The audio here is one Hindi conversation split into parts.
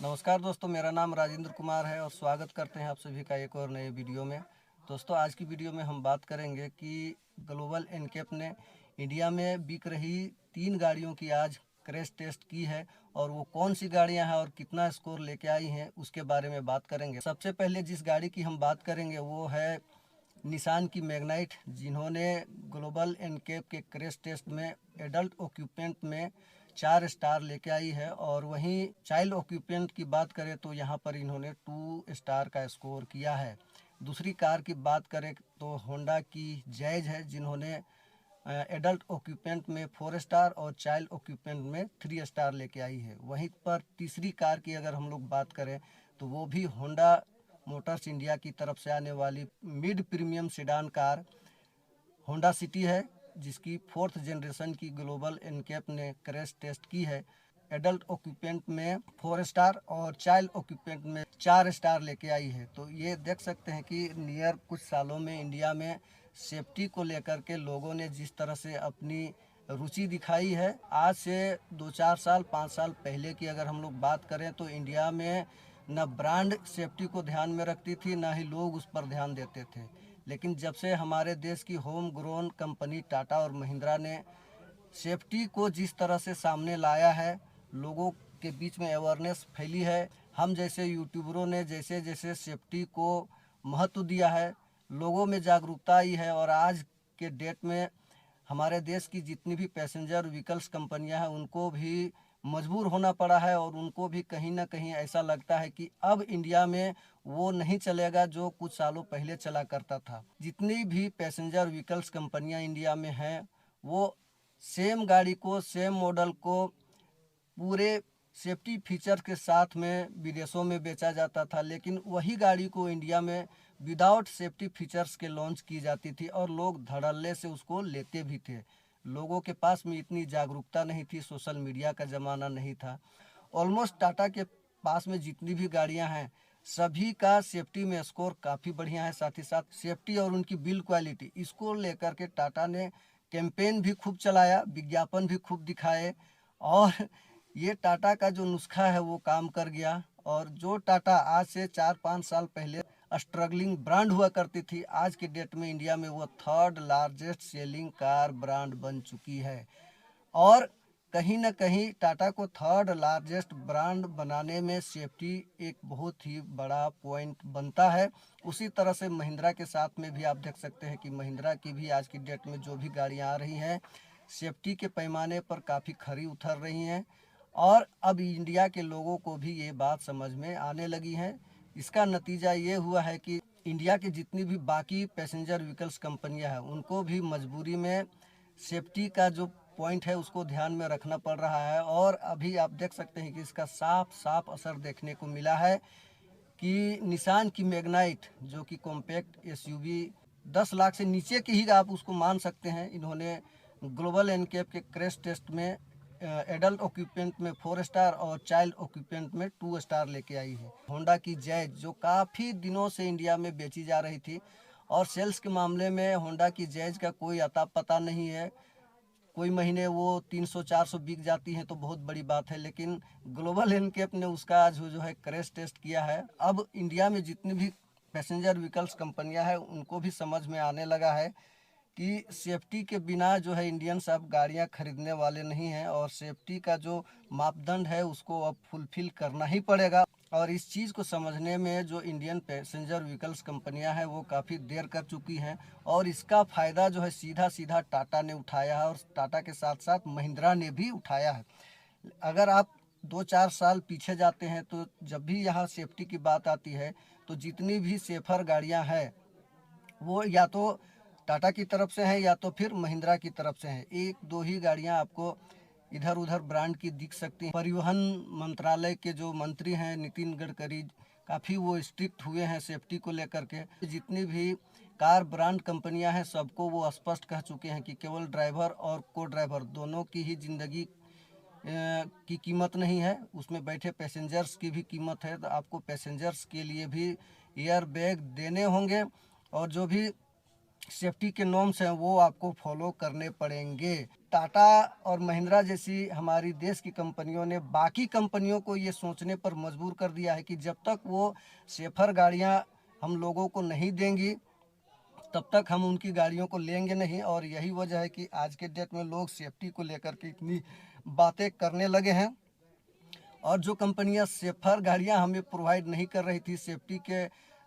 नमस्कार दोस्तों, मेरा नाम राजेंद्र कुमार है और स्वागत करते हैं आप सभी का एक और नए वीडियो में। दोस्तों, आज की वीडियो में हम बात करेंगे कि ग्लोबल एनकेप ने इंडिया में बिक रही 3 गाड़ियों की आज क्रैश टेस्ट की है और वो कौन सी गाड़ियां हैं और कितना स्कोर लेके आई हैं उसके बारे में बात करेंगे। सबसे पहले जिस गाड़ी की हम बात करेंगे वो है निसान की मैग्नाइट, जिन्होंने ग्लोबल एनकेप के क्रैश टेस्ट में एडल्ट ऑक्यूपेंट में 4 स्टार लेके आई है। और वहीं चाइल्ड ऑक्यूपेंट की बात करें तो यहाँ पर इन्होंने 2 स्टार का स्कोर किया है। दूसरी कार की बात करें तो होंडा की जैज है, जिन्होंने एडल्ट ऑक्यूपेंट में 4 स्टार और चाइल्ड ऑक्यूपेंट में 3 स्टार लेके आई है। वहीं पर तीसरी कार की अगर हम लोग बात करें तो वो भी होंडा मोटर्स इंडिया की तरफ से आने वाली mid premium sedan car Honda city है, जिसकी 4th जनरेशन की ग्लोबल एनकेप ने क्रैश टेस्ट की है। एडल्ट ऑक्यूपेंट में 4 स्टार और चाइल्ड ऑक्यूपेंट में 4 स्टार लेके आई है। तो ये देख सकते हैं कि नियर कुछ सालों में इंडिया में सेफ्टी को लेकर के लोगों ने जिस तरह से अपनी रुचि दिखाई है। आज से 2-4 साल 5 साल पहले की अगर हम लोग बात करें तो इंडिया में न ब्रांड सेफ्टी को ध्यान में रखती थी, ना ही लोग उस पर ध्यान देते थे। लेकिन जब से हमारे देश की होम ग्रोन कंपनी टाटा और महिंद्रा ने सेफ्टी को जिस तरह से सामने लाया है, लोगों के बीच में अवेयरनेस फैली है, हम जैसे यूट्यूबरों ने जैसे जैसे सेफ्टी को महत्व दिया है, लोगों में जागरूकता आई है। और आज के डेट में हमारे देश की जितनी भी पैसेंजर व्हीकल्स कंपनियां हैं उनको भी मजबूर होना पड़ा है और उनको भी कहीं ना कहीं ऐसा लगता है कि अब इंडिया में वो नहीं चलेगा जो कुछ सालों पहले चला करता था। जितनी भी पैसेंजर व्हीकल्स कंपनियां इंडिया में हैं वो सेम गाड़ी को, सेम मॉडल को पूरे सेफ्टी फीचर के साथ में विदेशों में बेचा जाता था, लेकिन वही गाड़ी को इंडिया में विदाउट सेफ्टी फीचर्स के लॉन्च की जाती थी और लोग धड़ल्ले से उसको लेते भी थे। लोगों के पास में इतनी जागरूकता नहीं थी, सोशल मीडिया का ज़माना नहीं था। ऑलमोस्ट टाटा के पास में जितनी भी गाड़ियां हैं सभी का सेफ्टी में स्कोर काफ़ी बढ़िया है। साथ ही साथ सेफ्टी और उनकी बिल्ड क्वालिटी, इसको लेकर के टाटा ने कैंपेन भी खूब चलाया, विज्ञापन भी खूब दिखाए और ये टाटा का जो नुस्खा है वो काम कर गया। और जो टाटा आज से 4-5 साल पहले स्ट्रगलिंग ब्रांड हुआ करती थी, आज के डेट में इंडिया में वो 3rd largest selling car brand बन चुकी है। और कहीं ना कहीं टाटा को 3rd लार्जेस्ट ब्रांड बनाने में सेफ्टी एक बहुत ही बड़ा पॉइंट बनता है। उसी तरह से महिंद्रा के साथ में भी आप देख सकते हैं कि महिंद्रा की भी आज की डेट में जो भी गाड़ियां आ रही हैं सेफ्टी के पैमाने पर काफ़ी खरी उतर रही हैं और अब इंडिया के लोगों को भी ये बात समझ में आने लगी है। इसका नतीजा ये हुआ है कि इंडिया की जितनी भी बाकी पैसेंजर व्हीकल्स कंपनियां हैं उनको भी मजबूरी में सेफ्टी का जो पॉइंट है उसको ध्यान में रखना पड़ रहा है। और अभी आप देख सकते हैं कि इसका साफ साफ असर देखने को मिला है कि निसान की मैग्नाइट, जो कि कॉम्पैक्ट एसयूवी 10 लाख से नीचे की ही आप उसको मान सकते हैं, इन्होंने ग्लोबल एनकेप के क्रैश टेस्ट में एडल्ट ऑक्यूपेंट में 4 स्टार और चाइल्ड ऑक्यूपेंट में 2 स्टार लेके आई है। होंडा की जैज जो काफ़ी दिनों से इंडिया में बेची जा रही थी और सेल्स के मामले में होंडा की जैज का कोई अता पता नहीं है, कोई महीने वो 300-400 बिक जाती हैं तो बहुत बड़ी बात है, लेकिन ग्लोबल एनकेप ने उसका आज जो है क्रैश टेस्ट किया है। अब इंडिया में जितनी भी पैसेंजर व्हीकल्स कंपनियां हैं उनको भी समझ में आने लगा है कि सेफ्टी के बिना जो है इंडियंस अब गाड़ियां खरीदने वाले नहीं हैं और सेफ्टी का जो मापदंड है उसको अब फुलफिल करना ही पड़ेगा। और इस चीज़ को समझने में जो इंडियन पैसेंजर व्हीकल्स कंपनियां हैं वो काफ़ी देर कर चुकी हैं और इसका फ़ायदा जो है सीधा सीधा टाटा ने उठाया है और टाटा के साथ साथ महिंद्रा ने भी उठाया है। अगर आप 2-4 साल पीछे जाते हैं तो जब भी यहाँ सेफ्टी की बात आती है तो जितनी भी सेफर गाड़ियाँ हैं वो या तो टाटा की तरफ से हैं या तो फिर महिंद्रा की तरफ से हैं। एक दो ही गाड़ियां आपको इधर उधर ब्रांड की दिख सकती हैं। परिवहन मंत्रालय के जो मंत्री हैं नितिन गडकरी, काफ़ी वो स्ट्रिक्ट हुए हैं सेफ्टी को लेकर के। जितनी भी कार ब्रांड कंपनियां हैं सबको वो स्पष्ट कह चुके हैं कि केवल ड्राइवर और को ड्राइवर दोनों की ही जिंदगी की कीमत नहीं है, उसमें बैठे पैसेंजर्स की भी कीमत है। तो आपको पैसेंजर्स के लिए भी एयर बैग देने होंगे और जो भी सेफ्टी के नॉर्म्स हैं वो आपको फॉलो करने पड़ेंगे। टाटा और महिंद्रा जैसी हमारी देश की कंपनियों ने बाकी कंपनियों को ये सोचने पर मजबूर कर दिया है कि जब तक वो सेफर गाड़ियां हम लोगों को नहीं देंगी तब तक हम उनकी गाड़ियों को लेंगे नहीं। और यही वजह है कि आज के डेट में लोग सेफ्टी को लेकर के इतनी बातें करने लगे हैं। और जो कंपनियां सेफर गाड़ियां हमें प्रोवाइड नहीं कर रही थी, सेफ्टी के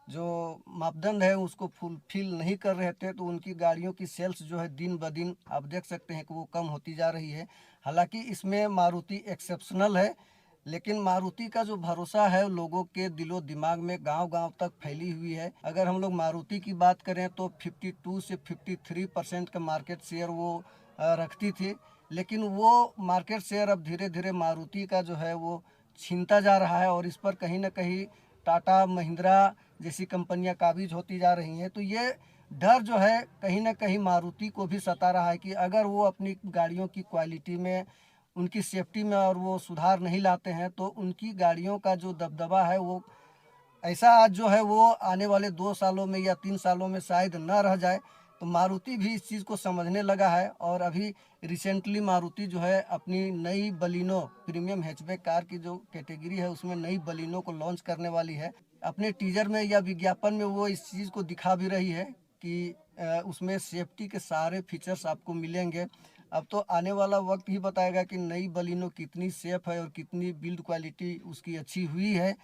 जो मापदंड है उसको फुलफिल नहीं कर रहे थे, तो उनकी गाड़ियों की सेल्स जो है दिन ब दिन आप देख सकते हैं कि वो कम होती जा रही है। हालांकि इसमें मारुति एक्सेप्शनल है, लेकिन मारुति का जो भरोसा है लोगों के दिलो दिमाग में गांव-गांव तक फैली हुई है। अगर हम लोग मारुति की बात करें तो 52 से 53% का मार्केट शेयर वो रखती थी, लेकिन वो मार्केट शेयर अब धीरे धीरे मारुति का जो है वो छीनता जा रहा है और इस पर कहीं ना कहीं टाटा महिंद्रा जैसी कंपनियां काबिज होती जा रही हैं। तो ये डर जो है कहीं ना कहीं मारुति को भी सता रहा है कि अगर वो अपनी गाड़ियों की क्वालिटी में, उनकी सेफ्टी में और वो सुधार नहीं लाते हैं तो उनकी गाड़ियों का जो दबदबा है वो ऐसा आज जो है वो आने वाले 2 सालों में या 3 सालों में शायद न रह जाए। तो मारुति भी इस चीज़ को समझने लगा है और अभी रिसेंटली मारुति जो है अपनी नई बलिनो प्रीमियम हैचबैक कार की जो कैटेगरी है उसमें नई बलिनो को लॉन्च करने वाली है। अपने टीजर में या विज्ञापन में वो इस चीज़ को दिखा भी रही है कि उसमें सेफ्टी के सारे फीचर्स आपको मिलेंगे। अब तो आने वाला वक्त ही बताएगा कि नई बलिनो कितनी सेफ है और कितनी बिल्ड क्वालिटी उसकी अच्छी हुई है।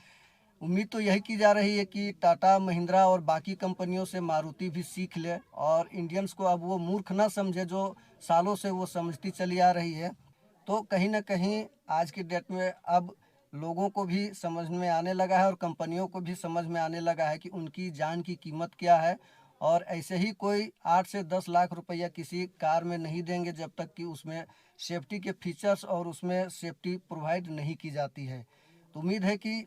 उम्मीद तो यही की जा रही है कि टाटा महिंद्रा और बाकी कंपनियों से मारुति भी सीख ले और इंडियंस को अब वो मूर्ख ना समझे जो सालों से वो समझती चली आ रही है। तो कहीं ना कहीं आज की डेट में अब लोगों को भी समझ में आने लगा है और कंपनियों को भी समझ में आने लगा है कि उनकी जान की कीमत क्या है। और ऐसे ही कोई 8 से 10 लाख रुपया किसी कार में नहीं देंगे जब तक कि उसमें सेफ्टी के फीचर्स और उसमें सेफ्टी प्रोवाइड नहीं की जाती है। तो उम्मीद है कि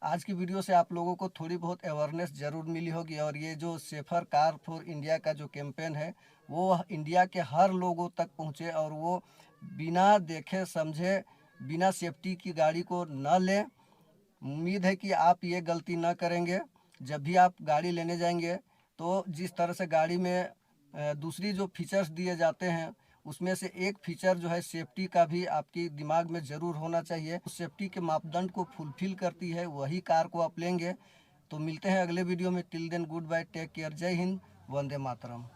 आज की वीडियो से आप लोगों को थोड़ी बहुत अवेयरनेस ज़रूर मिली होगी और ये जो सेफर कार फॉर इंडिया का जो कैंपेन है वो इंडिया के हर लोगों तक पहुँचे और वो बिना देखे समझे, बिना सेफ्टी की गाड़ी को न लें। उम्मीद है कि आप ये गलती न करेंगे। जब भी आप गाड़ी लेने जाएंगे तो जिस तरह से गाड़ी में दूसरी जो फीचर्स दिए जाते हैं उसमें से एक फीचर जो है सेफ्टी का भी आपकी दिमाग में ज़रूर होना चाहिए। उस सेफ्टी के मापदंड को फुलफिल करती है वही कार को आप लेंगे। तो मिलते हैं अगले वीडियो में। Till then goodbye, take care, जय हिंद, वंदे मातरम।